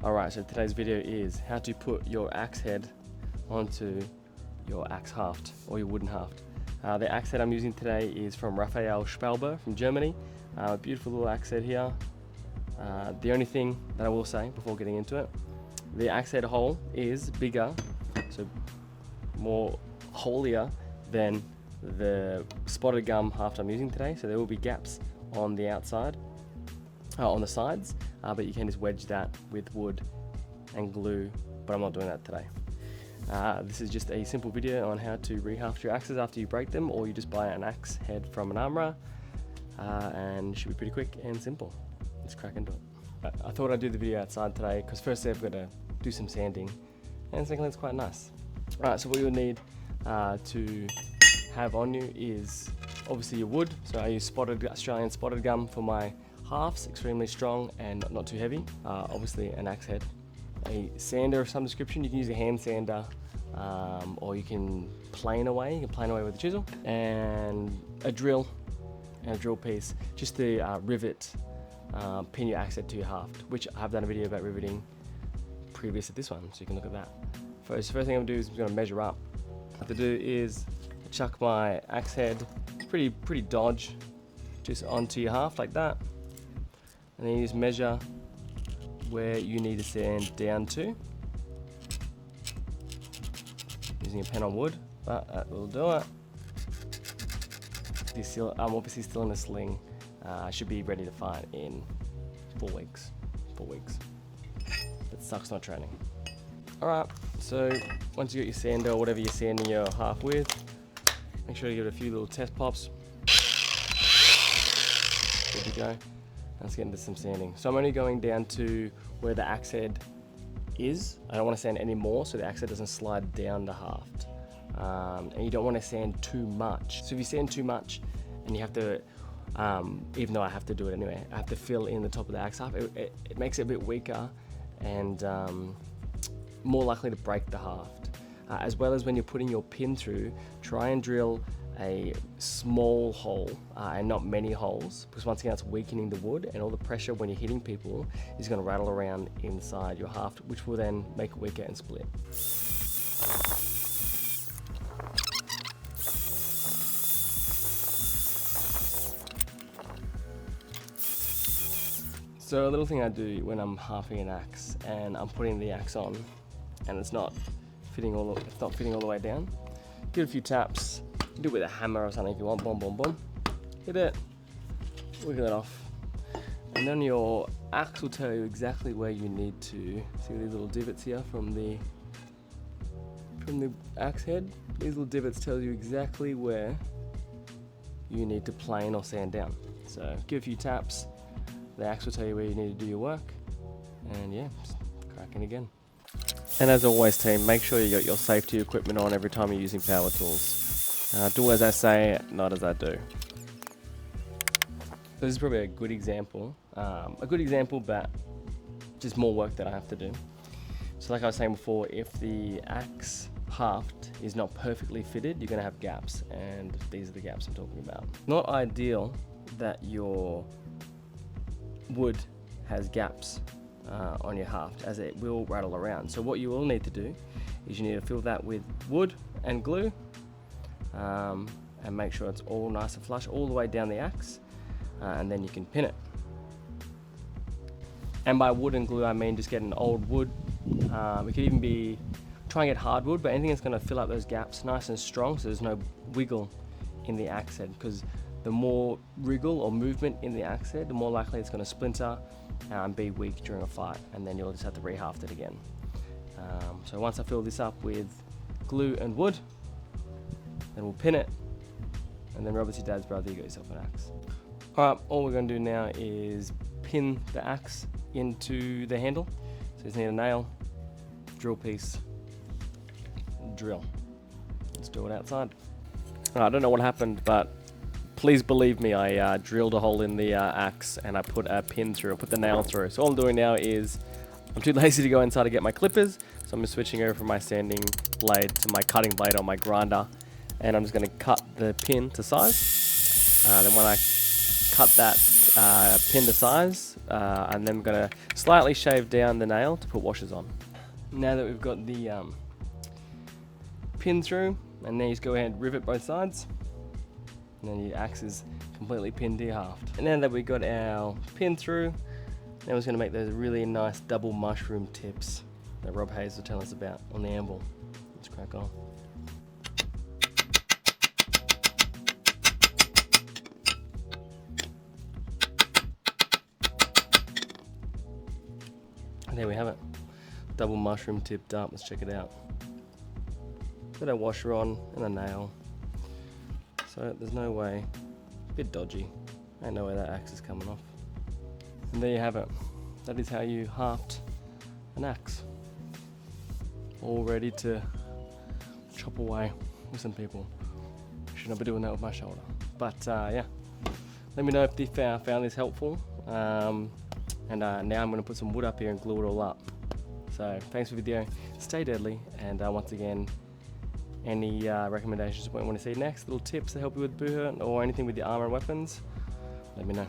Alright, so today's video is how to put your axe head onto your axe haft or your wooden haft. The axe head I'm using today is from Raphael Spalber from Germany. A beautiful little axe head here. The only thing that I will say before getting into it, the axe head hole is bigger, so more holier than the spotted gum haft I'm using today, so there will be gaps on the outside, on the sides, but you can just wedge that with wood and glue, but I'm not doing that today. This is just a simple video on how to rehaft your axes after you break them, or you just buy an axe head from an armourer, and it should be pretty quick and simple. Let's crack into it. I thought I'd do the video outside today because firstly I've got to do some sanding, and secondly it's quite nice. Alright, so what you'll need to have on you is obviously your wood. So I use Australian spotted gum for my halves, extremely strong and not too heavy. Obviously an axe head. A sander of some description, you can use a hand sander, or you can plane away. You can plane away with a chisel, and a drill piece, just to rivet, pin your axe head to your haft, which I've done a video about riveting previous to this one, so you can look at that. First thing I'm gonna do is I'm gonna measure up. What I have to do is chuck my axe head, pretty dodge, just onto your haft like that, and then you just measure where you need to sand down to, using a pen on wood, but that will do it. I'm obviously still in a sling. I should be ready to fight in 4 weeks. 4 weeks. It sucks not training. Alright, so once you get your sander or whatever you're sanding your haft with, make sure you give it a few little test pops. There we go. Let's get into some sanding. So I'm only going down to where the axe head is. I don't want to sand any more so the axe head doesn't slide down the haft. And you don't want to sand too much. So if you sand too much and you have to, even though I have to do it anyway, I have to fill in the top of the axe haft, it makes it a bit weaker and more likely to break the haft. As well as when you're putting your pin through, try and drill a small hole and not many holes, because once again it's weakening the wood, and all the pressure when you're hitting people is going to rattle around inside your haft, which will then make it weaker and split. So a little thing I do when I'm halving an axe and I'm putting the axe on and it's not fitting all the way down, give it a few taps. Do it with a hammer or something if you want. Boom, boom, boom. Hit it. Wiggle it off. And then your axe will tell you exactly where you need to. See these little divots here from the axe head? These little divots tell you exactly where you need to plane or sand down. So give a few taps. The axe will tell you where you need to do your work. And yeah, just cracking again. And as always team, make sure you got your safety equipment on every time you're using power tools. Do as I say, not as I do. So this is probably a good example, but just more work that I have to do. So like I was saying before, if the axe haft is not perfectly fitted, you're going to have gaps, and these are the gaps I'm talking about. Not ideal that your wood has gaps on your haft, as it will rattle around. So what you will need to do is you need to fill that with wood and glue, and make sure it's all nice and flush all the way down the axe, and then you can pin it. And by wood and glue I mean just get an old wood. It could even be, try and get hardwood, but anything that's going to fill up those gaps nice and strong so there's no wiggle in the axe head, because the more wriggle or movement in the axe head, the more likely it's going to splinter and be weak during a fight, and then you'll just have to rehaft it again. So once I fill this up with glue and wood, then we'll pin it, and then Robert's your dad's brother, you got yourself an axe. Alright, all we're going to do now is pin the axe into the handle. So you just need a nail, drill piece, drill. Let's do it outside. I don't know what happened, but please believe me, I drilled a hole in the axe and I put a pin through, I put the nail through. So all I'm doing now is, I'm too lazy to go inside to get my clippers, so I'm just switching over from my sanding blade to my cutting blade on my grinder. And I'm just going to cut the pin to size. Then when I cut that pin to size, and then we're going to slightly shave down the nail to put washers on. Now that we've got the pin through, and now you just go ahead and rivet both sides, and then your axe is completely pinned to your haft. And now that we've got our pin through, now we're going to make those really nice double mushroom tips that Rob Hayes will tell us about on the anvil. Let's crack on. And there we have it, double mushroom tipped up. Let's check it out. Got our washer on and a nail, so there's no way, a bit dodgy, ain't no way that axe is coming off. And there you have it, that is how you haft an axe, all ready to chop away with some people. Should not be doing that with my shoulder, but yeah, let me know if you found this helpful. And now I'm going to put some wood up here and glue it all up. So thanks for the video, stay deadly, and once again, any recommendations of what you want to see next, little tips to help you with Buhurt or anything with your armor and weapons, let me know.